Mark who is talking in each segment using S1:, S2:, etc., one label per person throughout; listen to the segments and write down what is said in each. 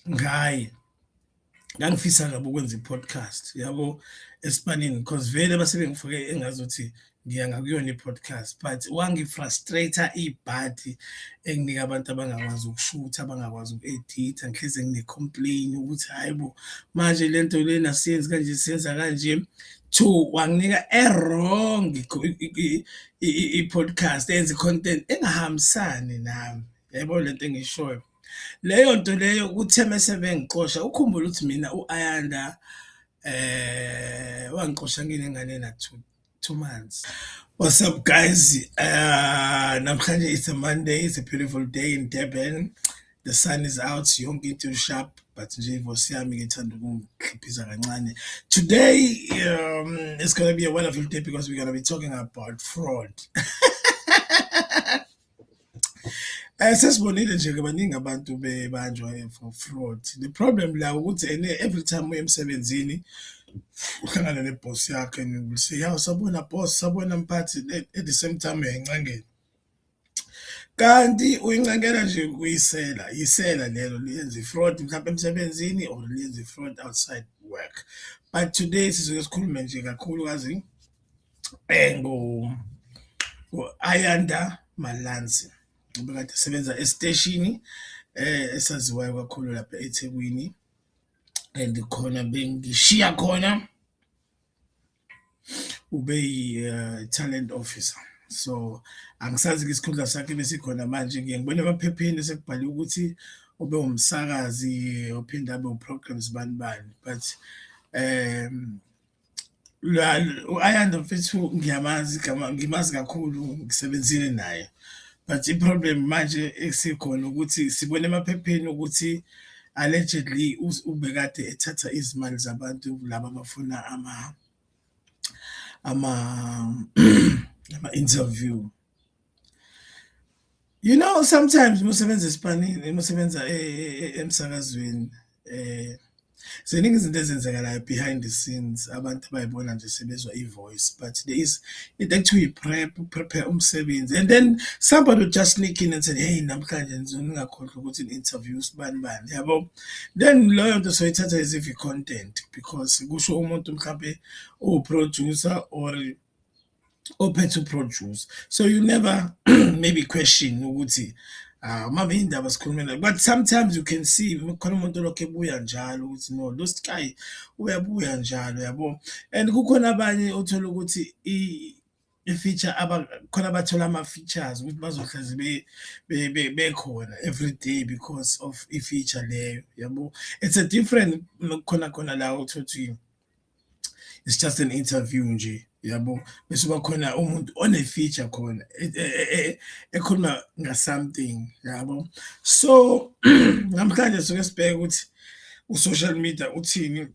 S1: ngaye. Ngangifisa kabi ukwenza i-podcast yabo esipanini because vele base bengifake engazuthi ngiya ngakuyona i-podcast but wangi-frustrate-a ibhadi enginika abantu abangakwazi ukushutha, abangakwazi uku-editha. Ngihlezi ngine-complain ukuthi hayi bo, manje le nto lena siyenzi kanje, siyenza kanje. Two, wanginika e-wrong i-podcast eyenza i-content engahambisani nami. Yabo le nto engiyishoyo? Leyo nto leyo kuthe mese bengixosha, ukhumbule ukuthi mina u-Ayanda wangixosha nginengane na two months. What's up guys? Namhlanje it's a Monday, it's a beautiful day in Durban. The sun is out, yonke into sharp, but nje ivosi yami ngithanda ukungikhiphisa kancane. Today it's going to be a wonderful day because we're going to be talking about fraud. Sesibonile nje baningi abantu bebanjwa for fraud. The problem la ukuthi every time uye emsebenzini uhlangana neboss yakhe and you say, "Yaw, sabona boss, sabona mphathi," at the same time uyayincengela. Kanti uyincengela nje yisela lelo liyenza i-fraud mhlawumbe emsebenzini or liyenza i-fraud outside work. But today sizoke sikhulume nje kakhulukazi ngo-Ayanda Malansi. Ubekade esebenza esiteshini esaziwayo kakhulu lapha eThekwini, and khona bengishiya khona ube yi-talent officer. So angisazi-ke isikhundla sakhe besikhona manje. Ngibona emaphepheni sekubhaliwe ukuthi ube umsakazi ophinde abe u-programs bani, but u-Ayanda mfethu ngimazi kakhulu, ngisebenzile naye. But i-problem manje esikhona ukuthi sibone emaphepheni ukuthi allegedly ubekade ethatha izimali zabantu laba abafuna ama-interview. You know, sometimes musebenza esipanini, musebenza emsakazweni, ziningi izinto ezenzakalayo behind the scenes abantu bayibona nje sebezwa i-voice, but there is it actually prepare umsebenzi, and then somebody would just sneak in and say, "Hey, namhlanje ningakhohlwa ukuthi in-interview bani yabo." Then loyo nto soyithatha as if i-content because kusho umuntu mhlawumbe uwu-producer or ophethe uproduce, so you never maybe question ukuthi mave indaba sikhulumela. But sometimes you can see khona umuntu lokho ebuya njalo ukuthi no, lo guy uyabuya njalo yabo. And kukhona abanye othola ukuthi i-feature khona bathola ama-features ukuthi bazohlezi bekhona every day because of i-feature leyo yabo. It's a different khona la uthothi it's just an interview nje yabo, bese kuba khona umuntu one-feature khona ekhuluma nga-something yabo. So namhlanje soke sibheke ukuthi u-social media uthini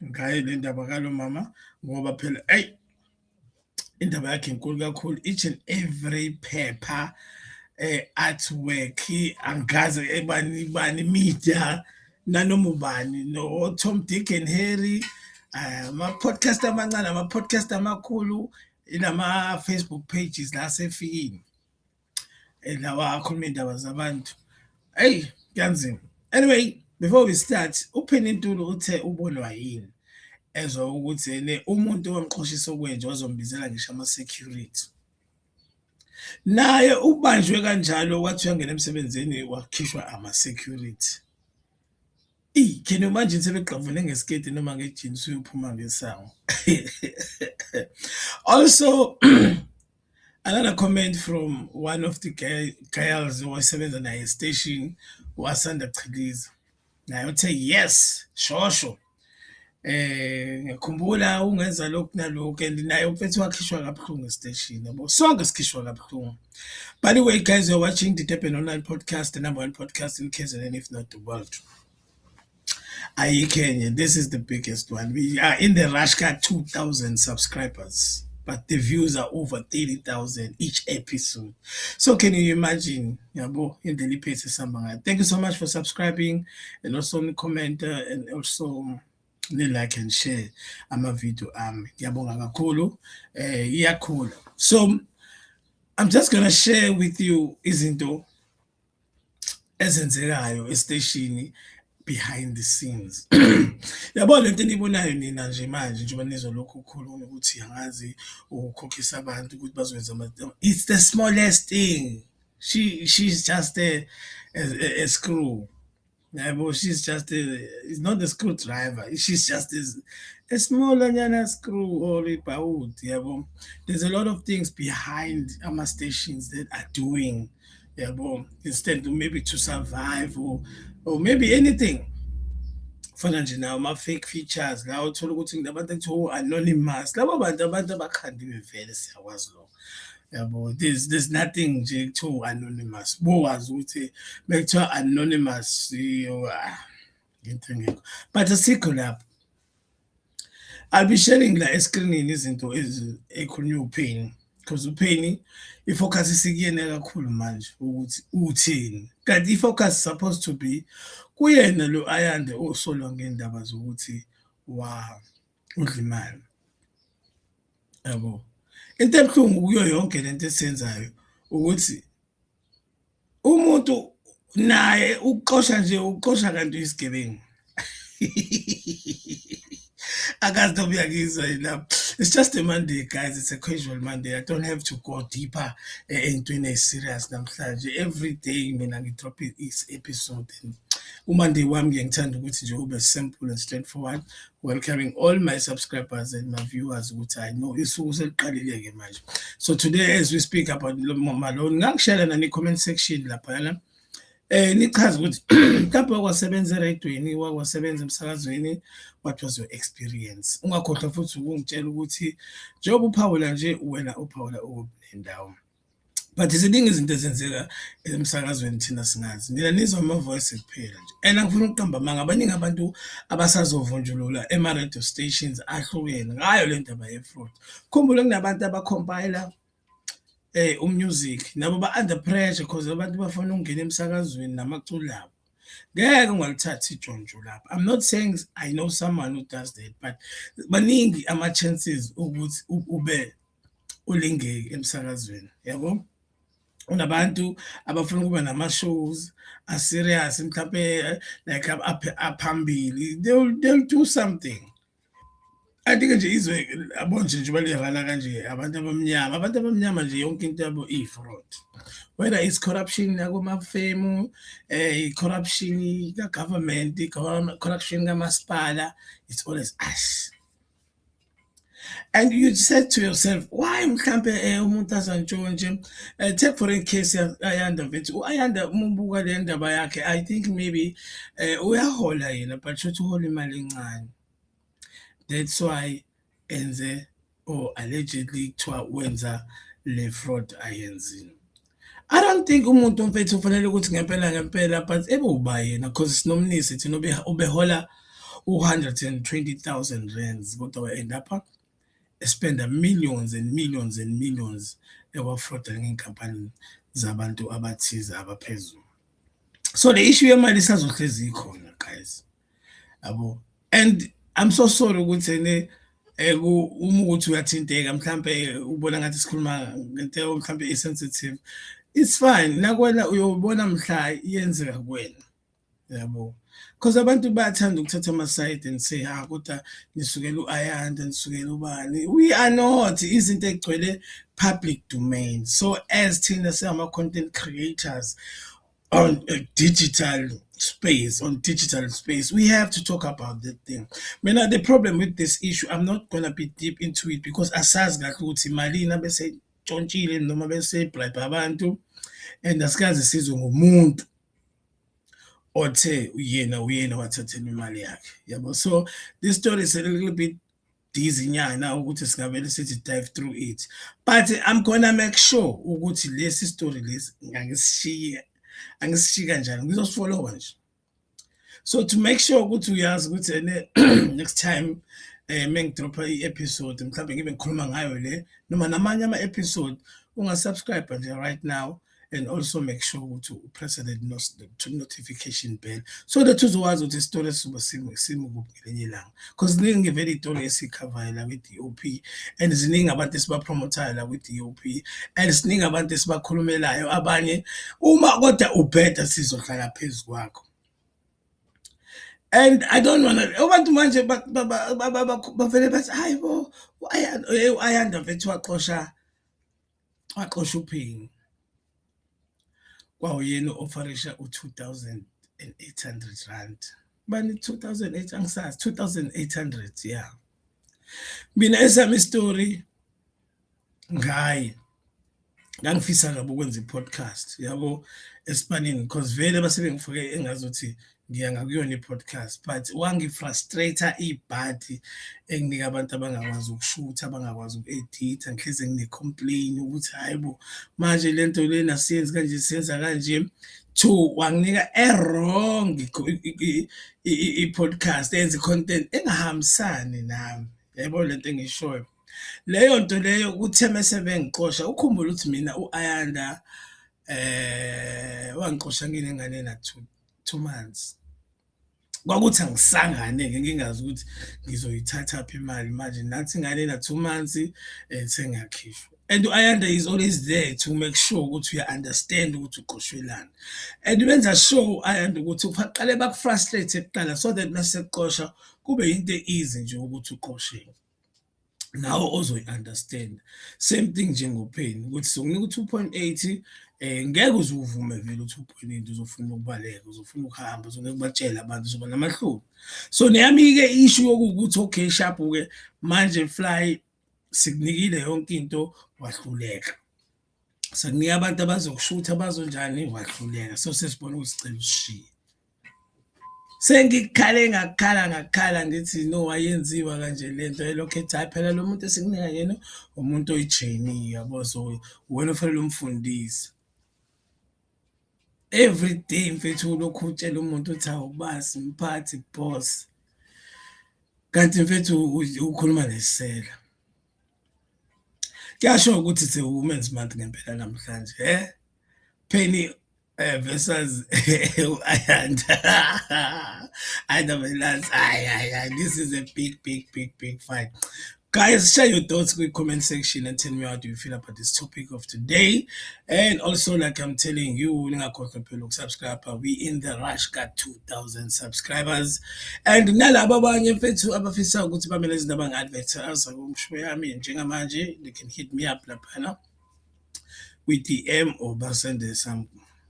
S1: ngaye le ndaba kalo mama, ngoba phela indaba yakhe inkulu kakhulu. Each and every paper, artwork, angazi bani media, nanoma ubani, no Tom, Dick and Harry, ama-podcast amancane, ama-podcast amakhulu, ilama-Facebook pages la asefikini lawa akhuluma iy'ndaba zabantu. Kuyanzima. Anyway, before we start, uPenny Ntuli uthe ubonwa yini ezwa ukuthi umuntu owamqoshisa okwenje wazombizela ngisho ama-security. Naye ubanjwe kanjalo, wathi uyangena emsebenzini wakhishwa ama-security. Can you imagine sebegqavune ngesiketi noma ngejinsi uyophuma ngesango? Also, another comment from one of the girls owasebenza naye station, uAsanda Chiliza. Naye uthe yes, shosho. Ngiyakhumbula ungenza lokhu nalokhu, and naye umfethu wakhishwa kabuhlungu estation yabo. Sonke sikhishwa kabuhlungu. By the way, guys, you're watching the Durban Online Podcast, the #1 podcast in KZN, if not the world. Kenya, this is the biggest one. We are in the Rashka 2,000 subscribers, but the views are over 30,000 each episode. So can you imagine? Yabo, in the pace sambanga. Thank you so much for subscribing, and also comment and also like and share ama video ngiyabonga kakhulu iyakhula. So I'm just gonna share with you izinto ezenzekayo esiteshini behind the scenes. Yabo lento eniyibonayo nina nje manje njengoba nizolokhu ukhuluma ukuthi angazi ukukhokhisa abantu ukuthi bazokwenza it's the smallest thing. She's just a screw. Yabo, she's just it's not a screwdriver. She's just a small nyana screw or a baud. Yabo. There's a lot of things behind our stations that are doing. Yabo. Instead of maybe to survive or maybe anything. Fana nje nawo ama-fake features la uthola ukuthi kunabantu ekuthiwa anonymous labo abantu abakhandiwe vele siyakwazi lokho yabo there's nothing nje ekuthiwa anonymous bowazi ukuthi bekuthiwa anonymous into engekho but asikho lapho. I'll be sharing la escreenini izinto ekhulunywa uPenny because uPenny ifocus isikuyena kakhulu manje ukuthi uthini kanti ifocus supposed to be kuyena lo Ayanda osolwa ngendaba zokuthi udla imali yabo. Into ebuhlungu kuyo yonke lento esiyenzayo ukuthi umuntu naye uqosha kanti uyisigebengu. Akazi noma uyangizwa yini. It's just a Monday, guys. It's a casual Monday. I don't have to go deeper entweni ey'serious namhlanje. Every day mina ngidrop episode and uMonday wami ngiyangithanda ukuthi nje ube simple and straightforward, welcoming all my subscribers and my viewers ukuthi I know isuku seliqalile-ke manje. So today as we speak about Malone, ngangishare nani-comment section laphayana. Nichaze ukuthi mhlawumbe wakwasebenza eradiyweni, wakwasebenza emsakazweni, what was your experience? Ungakhohlwa futhi ukungitshela ukuthi njengoba uphawula nje wena uphawula nendawo. But ziningi izinto ezenzeka emsakazweni thina singazi. Mina nizwa ama-voice kuphela nje. And angifuna ukuqamba amanga abaningi abantu abasazovunjulula ema-radio stations ahlukene ngayo le ndaba ye-fraud. Khumbula kunabantu abakhompayila umusic nabo ba-under pressure because abantu bafuna ukungena emsakazweni namaculo abo. Ngeke ungalithathi ijonjo lapho. I'm not saying I know someone who does that, but baningi ama-chances ukuthi ube ulingeke emsakazweni yabo. Unabantu abafuna ukuba nama-shows a-serious mhlawumbe like aphambili, they'll do something. I think nje izwe yabo nje balirana kanje abantu abamnyama nje yonke into yabo i-fraud. Whether it's corruption yakomafemu, i-corruption ka-government, corruption kamasipala, it's always us. And you said to yourself, why mhlambe umuntu azantshontshe? Take for in case Ayanda mfethu, uAyanda uma ubuka le ndaba yakhe, I think maybe uyahola yena but shothi uhola imali encane. That's why enze or allegedly kuthiwa wenza le fraud ayenzile. I don't think umuntu mfethu ufanele ukuthi ngempela but ebe yena because sinomnisi thina ubehola 120,000 rands kodwa we-end up spend millions and millions and millions ewafroda ngey'nkampani zabantu abathize abaphezulu. So the issue yemali isazohlezi ikhona guys yabo. And I'm so sorry ukuthi uma ukuthi uyathinteka mhlambe ubona ngathi sikhuluma ngento mhlambe i-sensitive. It's fine. Nakwena uyobona mhla iyenzeka kuwena. Yabo. Because abantu bayathanda ukuthatha ama-side and say kodwa nisukela u-Ayanda nisukela ubani. We are not izinto egcwele public domain. So as thina singama-content creators on digital space, we have to talk about that thing. Mina the problem with this issue, I'm not gonna be deep into it because asazi kahle ukuthi malini bese tshontshile noma bese bribe abantu and asikaze sizwe ngomuntu othe uyena wathathela imali yakhe yabo. So this story is a little bit dizzy nyana ukuthi singavele sithi dive through it, but I'm gonna make sure ukuthi lesi story lesi angisishiya kanjani ngizosifollowa nje. So to make sure ukuthi uyazi ukuthi next time mengidropha i-episode mhlawumbe ngibe ngikhuluma ngayo le noma namanye ama-episode ungasubscribe nje right now and also make sure ukuthi upress the notification bell so that uzokwazi ukuthi isitori esizobe simukuphi ngelinye ilanga because ziningi vele iy'tori esiyikhavayo la kwi-DOP and ziningi abantu esibapromotayo la kwi-DOP and ziningi abantu esibakhulumelayo abanye uma kodwa ubheda sizohlala phezu kwakho. And I don't wanna abantu manje bavele bathi hayi bo u-Ayanda mfethu waxosha uPhini kwawuyena u-ofarisha u-R2,800 bani 2,800 angisazi 2,800 yeah. Mina esami isitori ngaye ngangifisa kabi ukwenza i-podcast yabo esipanini because vele base bengifake engazuthi ngiya ngakuyona i-podcast but wangi-frustrate-a ibhadi enginika abantu abangakwazi ukushutha abangakwazi uku-editha ngihlezi ngine-complain ukuthi hayi bo manje le nto lena siyenzi kanje siyenza kanje. Two, wanginika e-wrong i-podcast eyenza i-content engahambisani nami yabo lento engiyishoyo. Leyo nto leyo kuthe mase bengixosha ukhumbule ukuthi mina u-Ayanda wangixosha nginengane ena two months. Kwakuthi angisangane-ke ngingazi ukuthi ngizoyithathaphi imali manje nathi ingane ena-2 months sengiyakhishwa. And u-Ayanda is always there to make sure ukuthi uya-understand ukuthi uqoshwelani. And benza sure u-Ayanda ukuthi baqale baku-frustrate kuqala so that nasekuqosha kube yinto easy nje ukuthi uqosheke. Nawe ozoyi-understand. Same thing njengoPhini ukuthi sokunika u-2.8 ngeke uze uvume vele u-2.8 uzofuna ukubaleka, uzofuna ukuhamba, uzongeke ubatshele abantu uzoba namahloni. So neyami-ke i-issue yokuthi okay sharp-ke manje Fly sikunikile yonke into wahluleka. Sekunika abantu abazokushutha abazonjani wahluleka. So sesibona ukuthi sicela usishiye. Sengikhale ngakhala ngithi no wayenziwa kanje lento elokhu ethi hayi phela lo muntu esikunika yena umuntu oyi-trainee yabo so wena ufanele umfundise. Every day mfethu ulokhu utshela umuntu uthi hawu basi mphathi boss kanti mfethu ukhuluma nesela. Kuyasho ukuthi it's a women's month ngempela namhlanje Phini versus Ayanda. I never realized. This is a big fight. Guys, share your thoughts in the comment section and tell me how do you feel about this topic of today. And also, like I'm telling you, subscribe. We in the rush, got 2,000 subscribers. And nalabo abanye mfethu abafisa ukuthi bamele izinto abanga-advertise kumshow yami njengamanje, they can hit me up laphana with DM or basende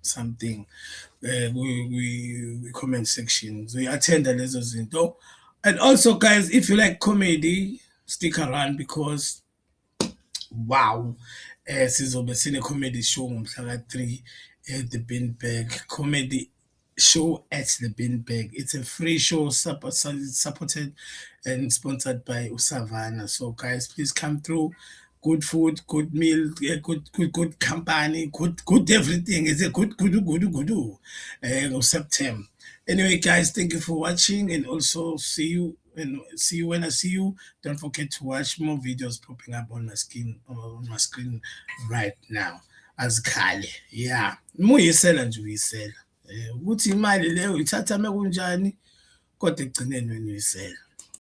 S1: something we comment section. So you attend lezo zinto. And also guys, if you like comedy, stick around because wow, sizobe sine comedy show ngomhla ka-3 at the Beanbag comedy show at the Beanbag. It's a free show supported and sponsored by Usavana. So guys, please come through. Good food, good meal, good company, good everything. It's a good September. Anyway, guys, thank you for watching, and also see you when I see you. Don't forget to watch more videos popping up on my screen right now. As Kali, yeah, muyisela nje uyisela ukuthi imali leyo uyithatha mekunjani kodwa ekugcineni wena uyisela.